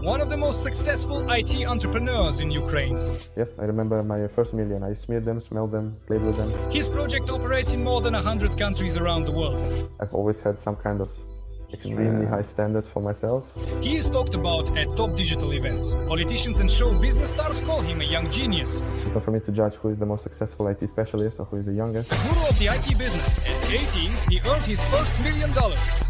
one of the most successful IT entrepreneurs in Ukraine. Yes, I remember my first million. I smeared them, smelled them, played with them. His project operates in more than 100 countries around the world. I've always had some kind of extremely high standards for myself. He is talked about at top digital events. Politicians and show business stars call him a young genius. It's not for me to judge who is the most successful IT specialist or who is the youngest. Guru of the IT business. At 18, he earned his first $1 million.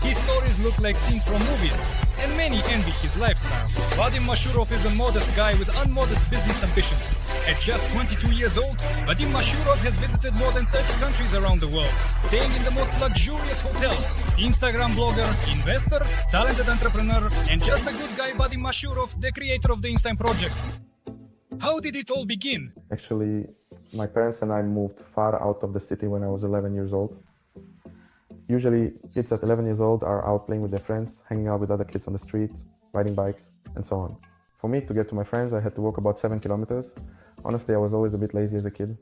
His stories look like scenes from movies, and many envy his lifestyle. Vadim Mashurov is a modest guy with unmodest business ambitions. At just 22 years old, Vadim Mashurov has visited more than 30 countries around the world, staying in the most luxurious hotels. Instagram blogger, investor, talented entrepreneur, and just a good guy, Vadim Mashurov, the creator of the Instime project. How did it all begin? Actually, my parents and I moved far out of the city when I was 11 years old. Usually, kids at 11 years old are out playing with their friends, hanging out with other kids on the street, riding bikes, and so on. For me, to get to my friends, I had to walk about 7 kilometers. Honestly, I was always a bit lazy as a kid.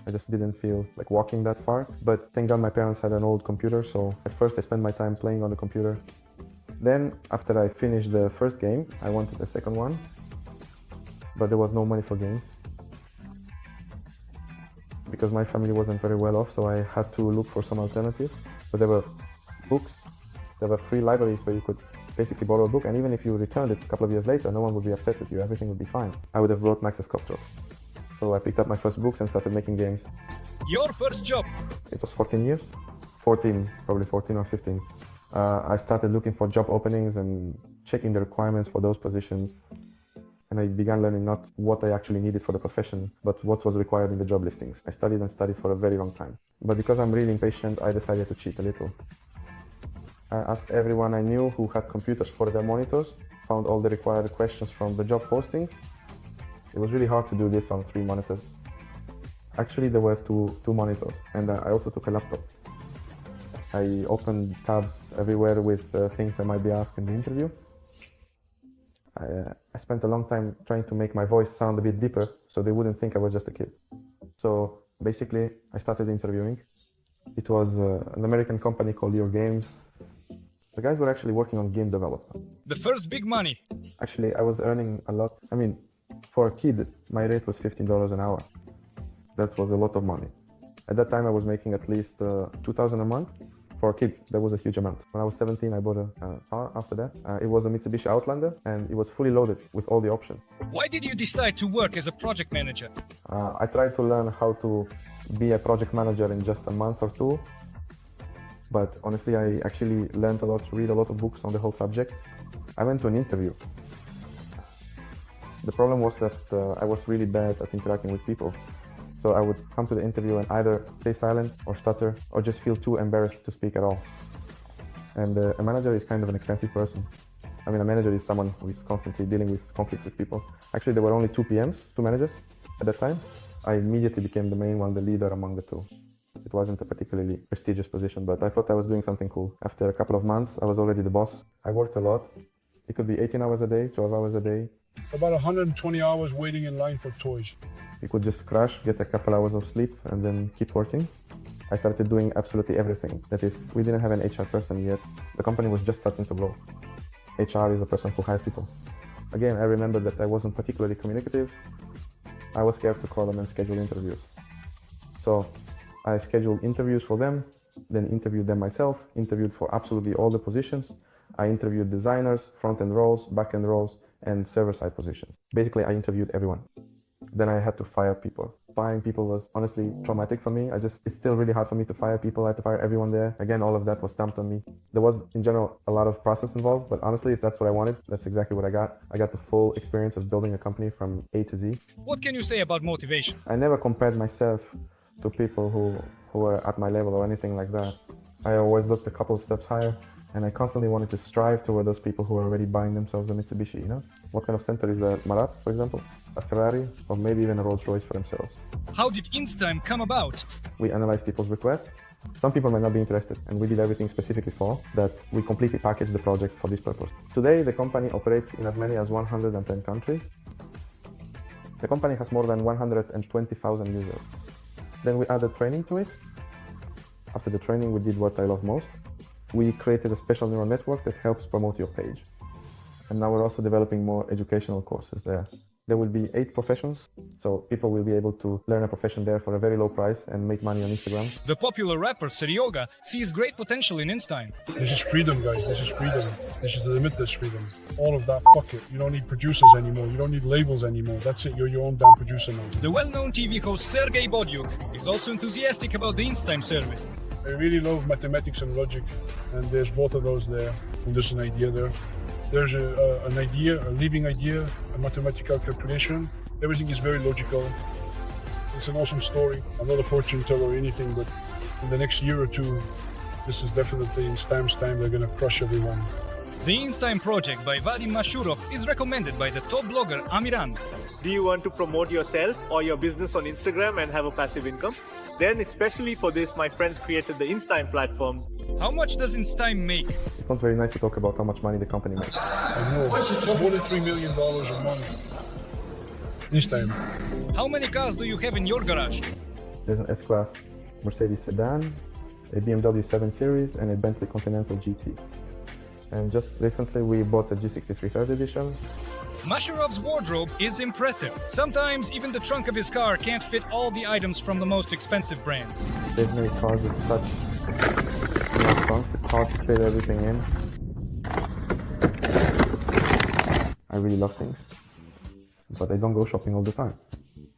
I just didn't feel like walking that far. But thank God my parents had an old computer, so at first I spent my time playing on the computer. Then, after I finished the first game, I wanted a second one. But there was no money for games. Because my family wasn't very well off, so I had to look for some alternatives. But there were books, there were free libraries where you could basically borrow a book, and even if you returned it a couple of years later, no one would be upset with you, everything would be fine. I would have brought Max's Copter. So I picked up my first books and started making games. Your first job? It was 14 years. 14, probably 14 or 15. I started looking for job openings and checking the requirements for those positions. And I began learning not what I actually needed for the profession, but what was required in the job listings. I studied and studied for a very long time. But because I'm really impatient, I decided to cheat a little. I asked everyone I knew who had computers for their monitors, found all the required questions from the job postings. It was really hard to do this on 3 monitors. Actually, there were two monitors, and I also took a laptop. I opened tabs everywhere with things I might be asked in the interview. I spent a long time trying to make my voice sound a bit deeper so they wouldn't think I was just a kid. So basically, I started interviewing. It was an American company called Your Games. The guys were actually working on game development. The first big money? Actually, I was earning a lot. I mean, for a kid, my rate was $15 an hour. That was a lot of money. At that time, I was making at least $2,000 a month. For a kid, that was a huge amount. When I was 17, I bought a car after that. It was a Mitsubishi Outlander, and it was fully loaded with all the options. Why did you decide to work as a project manager? I tried to learn how to be a project manager in just a month or two. But honestly, I actually learned a lot, read a lot of books on the whole subject. I went to an interview. The problem was that I was really bad at interacting with people. So I would come to the interview and either stay silent or stutter or just feel too embarrassed to speak at all. And a manager is kind of an expensive person. I mean, a manager is someone who is constantly dealing with conflicts with people. Actually, there were only 2 PMs, 2 managers at that time. I immediately became the main one, the leader among the 2. It wasn't a particularly prestigious position, but I thought I was doing something cool. After a couple of months, I was already the boss. I worked a lot. It could be 18 hours a day, 12 hours a day. About 120 hours waiting in line for toys. You could just crash, get a couple hours of sleep, and then keep working. I started doing absolutely everything. That is, we didn't have an HR person yet. The company was just starting to grow. HR is the person who hires people. Again, I remember that I wasn't particularly communicative. I was scared to call them and schedule interviews. So I scheduled interviews for them, then interviewed them myself, interviewed for absolutely all the positions. I interviewed designers, front-end roles, back-end roles, and server-side positions. Basically, I interviewed everyone. Then I had to fire people. Firing people was honestly traumatic for me. It's still really hard for me to fire people. I had to fire everyone there. Again, all of that was dumped on me. There was, in general, a lot of process involved, but honestly, if that's what I wanted, that's exactly what I got. I got the full experience of building a company from A to Z. What can you say about motivation? I never compared myself to people who were at my level or anything like that. I always looked a couple of steps higher, and I constantly wanted to strive toward those people who are already buying themselves a Mitsubishi, you know? What kind of center is a Marat, for example? A Ferrari, or maybe even a Rolls Royce for themselves. How did Instime come about? We analyzed people's requests. Some people might not be interested, and we did everything specifically for that. We completely packaged the project for this purpose. Today, the company operates in as many as 110 countries. The company has more than 120,000 users. Then we added training to it. After the training, we did what I love most. We created a special neural network that helps promote your page. And now we're also developing more educational courses there. There will be 8 professions, so people will be able to learn a profession there for a very low price and make money on Instagram. The popular rapper Seryoga sees great potential in Instime. This is freedom, guys. This is freedom. This is the limitless freedom. All of that, fuck it. You don't need producers anymore. You don't need labels anymore. That's it. You're your own damn producer now. The well-known TV host Sergey Bodyuk is also enthusiastic about the Instime service. I really love mathematics and logic, and there's both of those there. And there's an idea there. There's an idea, a living idea, a mathematical calculation. Everything is very logical. It's an awesome story. I'm not a fortune teller or anything, but in the next year or two, this is definitely Instime's time. They're gonna crush everyone. The Instime project by Vadim Mashurov is recommended by the top blogger Amiran. Do you want to promote yourself or your business on Instagram and have a passive income? Then, especially for this, my friends created the Instime platform. How much does Instime make? It's not very nice to talk about how much money the company makes. I know. More than $3 million a month. Instime. How many cars do you have in your garage? There's an S-Class Mercedes sedan, a BMW 7 Series, and a Bentley Continental GT. And just recently we bought a G63 3rd edition. Mashurov's wardrobe is impressive. Sometimes even the trunk of his car can't fit all the items from the most expensive brands. There's many cars with such small trunks, it's hard to fit everything in. I really love things, but I don't go shopping all the time.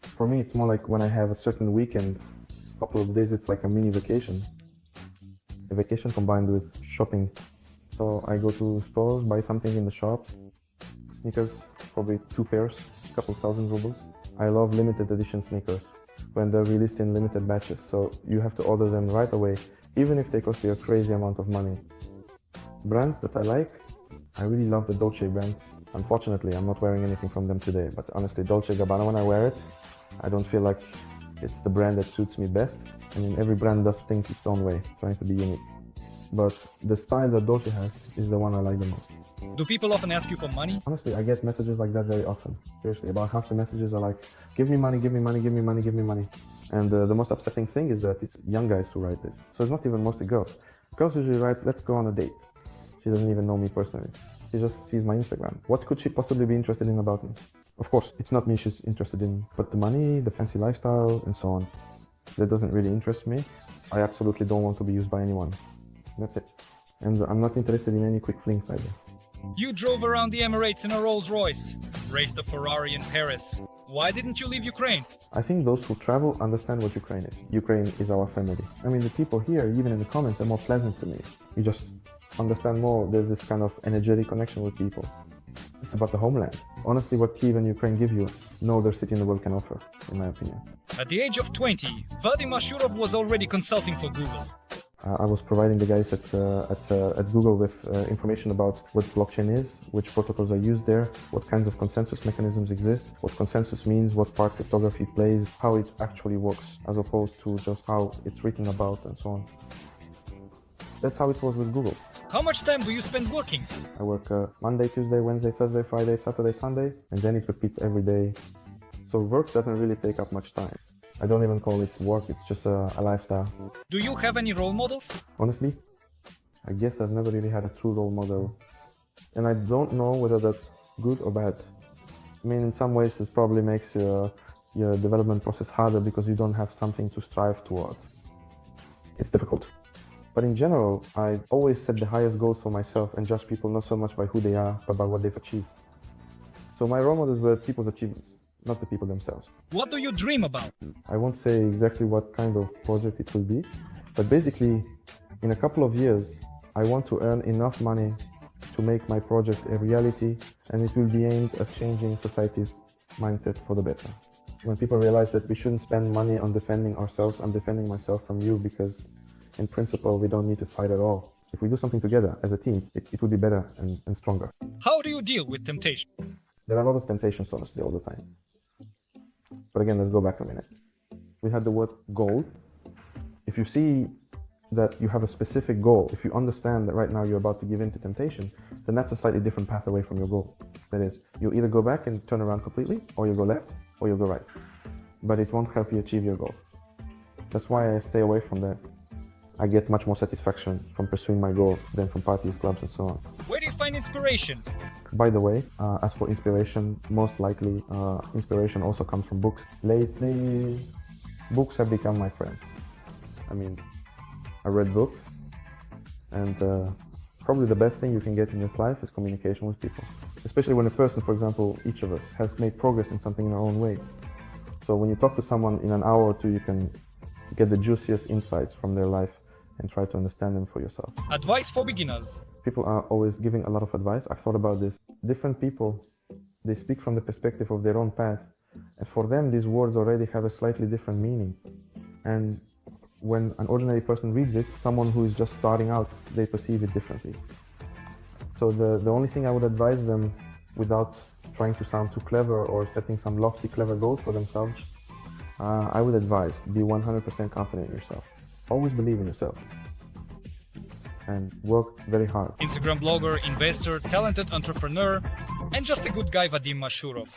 For me, it's more like when I have a certain weekend, a couple of days, it's like a mini vacation. A vacation combined with shopping. So I go to stores, buy something in the shops, sneakers, probably 2 pairs, a couple thousand rubles. I love limited edition sneakers when they're released in limited batches, so you have to order them right away, even if they cost you a crazy amount of money. Brands that I like, I really love the Dolce brand. Unfortunately, I'm not wearing anything from them today, but honestly, Dolce & Gabbana, when I wear it, I don't feel like it's the brand that suits me best. I mean, every brand does things its own way, trying to be unique. But the style that Dolce has is the one I like the most. Do people often ask you for money? Honestly, I get messages like that very often. Seriously, about half the messages are like, give me money, give me money, give me money, give me money. And the most upsetting thing is that it's young guys who write this. So it's not even mostly girls. Girls usually write, let's go on a date. She doesn't even know me personally. She just sees my Instagram. What could she possibly be interested in about me? Of course, it's not me she's interested in, but the money, the fancy lifestyle, and so on. That doesn't really interest me. I absolutely don't want to be used by anyone. That's it. And I'm not interested in any quick flings either. You drove around the Emirates in a Rolls Royce, raced a Ferrari in Paris. Why didn't you leave Ukraine? I think those who travel understand what Ukraine is. Ukraine is our family. I mean, the people here, even in the comments, are more pleasant to me. You just understand more. There's this kind of energetic connection with people. It's about the homeland. Honestly, what Kyiv and Ukraine give you, no other city in the world can offer, in my opinion. At the age of 20, Vadim Mashurov was already consulting for Google. I was providing the guys at Google with information about what blockchain is, which protocols are used there, what kinds of consensus mechanisms exist, what consensus means, what part cryptography plays, how it actually works, as opposed to just how it's written about and so on. That's how it was with Google. How much time do you spend working? I work Monday, Tuesday, Wednesday, Thursday, Friday, Saturday, Sunday, and then it repeats every day. So work doesn't really take up much time. I don't even call it work, it's just a lifestyle. Do you have any role models? Honestly, I guess I've never really had a true role model. And I don't know whether that's good or bad. I mean, in some ways it probably makes your development process harder because you don't have something to strive towards. It's difficult. But in general, I always set the highest goals for myself and judge people not so much by who they are, but by what they've achieved. So my role models were people's achievements, not the people themselves. What do you dream about? I won't say exactly what kind of project it will be, but basically, in a couple of years, I want to earn enough money to make my project a reality, and it will be aimed at changing society's mindset for the better. When people realize that we shouldn't spend money on defending ourselves, I'm defending myself from you because in principle, we don't need to fight at all. If we do something together as a team, it will be better and stronger. How do you deal with temptation? There are a lot of temptations, honestly, all the time. But again, let's go back a minute. We had the word goal. If you see that you have a specific goal, if you understand that right now you're about to give in to temptation, then that's a slightly different path away from your goal. That is, you either go back and turn around completely, or you go left, or you go right. But it won't help you achieve your goal. That's why I stay away from that. I get much more satisfaction from pursuing my goal than from parties, clubs, and so on. Where do you find inspiration? By the way, as for inspiration, most likely inspiration also comes from books. Lately, books have become my friends. I mean, I read books, and probably the best thing you can get in this life is communication with people. Especially when a person, for example, each of us, has made progress in something in our own way. So when you talk to someone in an hour or two, you can get the juiciest insights from their life and try to understand them for yourself. Advice for beginners. People are always giving a lot of advice. I've thought about this. Different people, they speak from the perspective of their own path. And for them, these words already have a slightly different meaning. And when an ordinary person reads it, someone who is just starting out, they perceive it differently. So the only thing I would advise them, without trying to sound too clever or setting some lofty, clever goals for themselves, I would advise, be 100% confident in yourself. Always believe in yourself. And work very hard. Instagram blogger, investor, talented entrepreneur, and just a good guy, Vadim Mashurov.